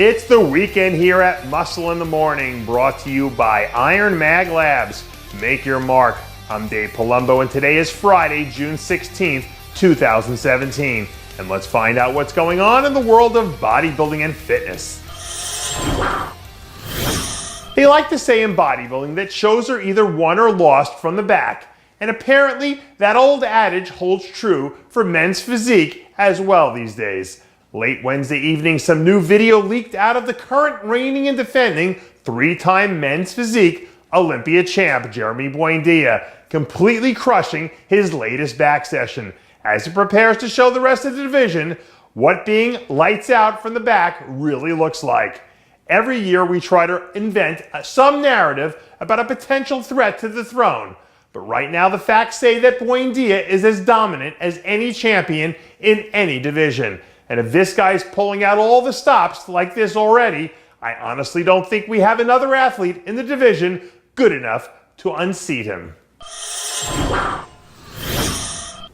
It's the weekend here at Muscle in the Morning, brought to you by IronMag Labs. Make your mark. I'm Dave Palumbo, and today is Friday, June 16th, 2017. And let's find out what's going on in the world of bodybuilding and fitness. They like to say in bodybuilding that shows are either won or lost from the back. And apparently, that old adage holds true for men's physique as well these days. Late Wednesday evening, some new video leaked out of the current reigning and defending three-time men's physique Olympia champ Ramy Buendia, completely crushing his latest back session as he prepares to show the rest of the division what being lights out from the back really looks like. Every year we try to invent some narrative about a potential threat to the throne. But right now the facts say that Buendia is as dominant as any champion in any division. And if this guy's pulling out all the stops like this already, I honestly don't think we have another athlete in the division good enough to unseat him.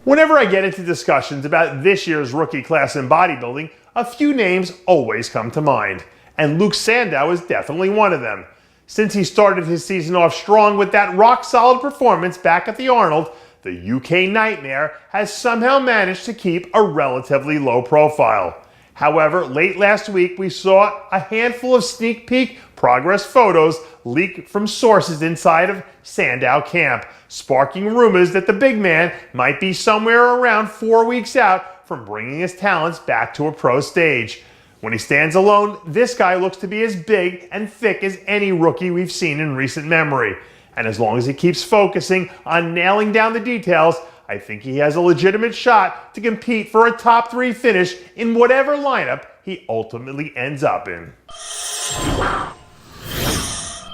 Whenever I get into discussions about this year's rookie class in bodybuilding, a few names always come to mind. And Sandoe is definitely one of them. Since he started his season off strong with that rock-solid performance back at the Arnold, the UK Nightmare has somehow managed to keep a relatively low profile. However, late last week we saw a handful of sneak peek progress photos leak from sources inside of Sandoe camp, sparking rumors that the big man might be somewhere around 4 weeks out from bringing his talents back to a pro stage. When he stands alone, this guy looks to be as big and thick as any rookie we've seen in recent memory. And as long as he keeps focusing on nailing down the details, I think he has a legitimate shot to compete for a top 3 finish in whatever lineup he ultimately ends up in.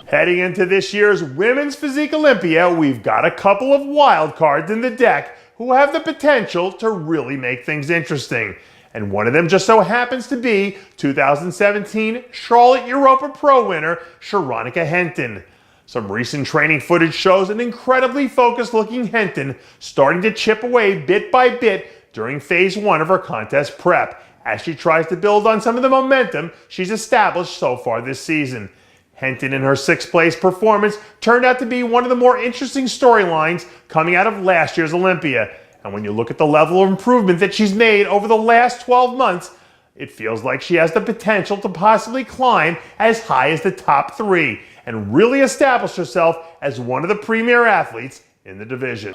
Heading into this year's Women's Physique Olympia, we've got a couple of wild cards in the deck who have the potential to really make things interesting. And one of them just so happens to be 2017 Charlotte Europa Pro winner Sheronica Henton. Some recent training footage shows an incredibly focused-looking Henton starting to chip away bit by bit during phase 1 of her contest prep as she tries to build on some of the momentum she's established so far this season. Henton in her 6th place performance turned out to be one of the more interesting storylines coming out of last year's Olympia. And when you look at the level of improvement that she's made over the last 12 months, it feels like she has the potential to possibly climb as high as the top 3 and really establish herself as one of the premier athletes in the division.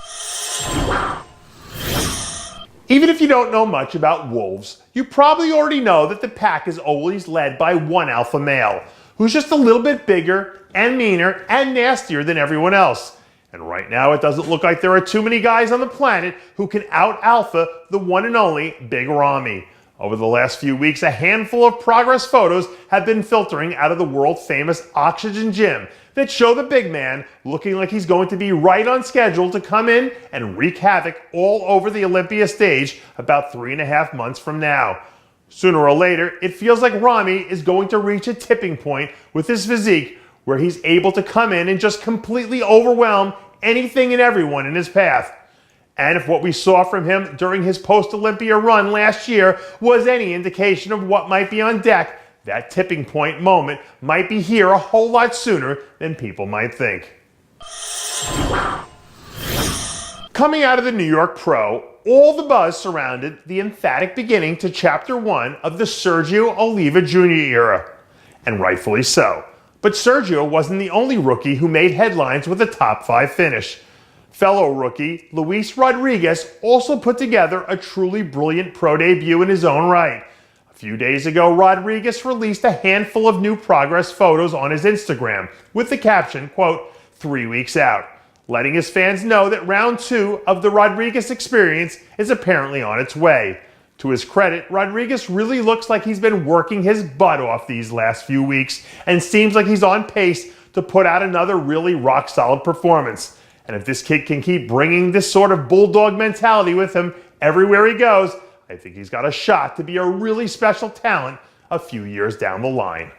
Even if you don't know much about wolves, you probably already know that the pack is always led by one alpha male, who's just a little bit bigger and meaner and nastier than everyone else. And right now it doesn't look like there are too many guys on the planet who can out-alpha the one and only Big Ramy. Over the last few weeks, a handful of progress photos have been filtering out of the world-famous Oxygen Gym that show the big man looking like he's going to be right on schedule to come in and wreak havoc all over the Olympia stage about 3.5 months from now. Sooner or later, it feels like Ramy is going to reach a tipping point with his physique where he's able to come in and just completely overwhelm anything and everyone in his path. And if what we saw from him during his post-Olympia run last year was any indication of what might be on deck, that tipping point moment might be here a whole lot sooner than people might think. Coming out of the New York Pro, all the buzz surrounded the emphatic beginning to Chapter 1 of the Sergio Oliva Jr. era, and rightfully so. But Sergio wasn't the only rookie who made headlines with a top 5 finish. Fellow rookie Luis Rodriguez also put together a truly brilliant pro debut in his own right. A few days ago, Rodriguez released a handful of new progress photos on his Instagram with the caption, quote, 3 weeks out, letting his fans know that round 2 of the Rodriguez experience is apparently on its way. To his credit, Rodriguez really looks like he's been working his butt off these last few weeks and seems like he's on pace to put out another really rock-solid performance. And if this kid can keep bringing this sort of bulldog mentality with him everywhere he goes, I think he's got a shot to be a really special talent a few years down the line.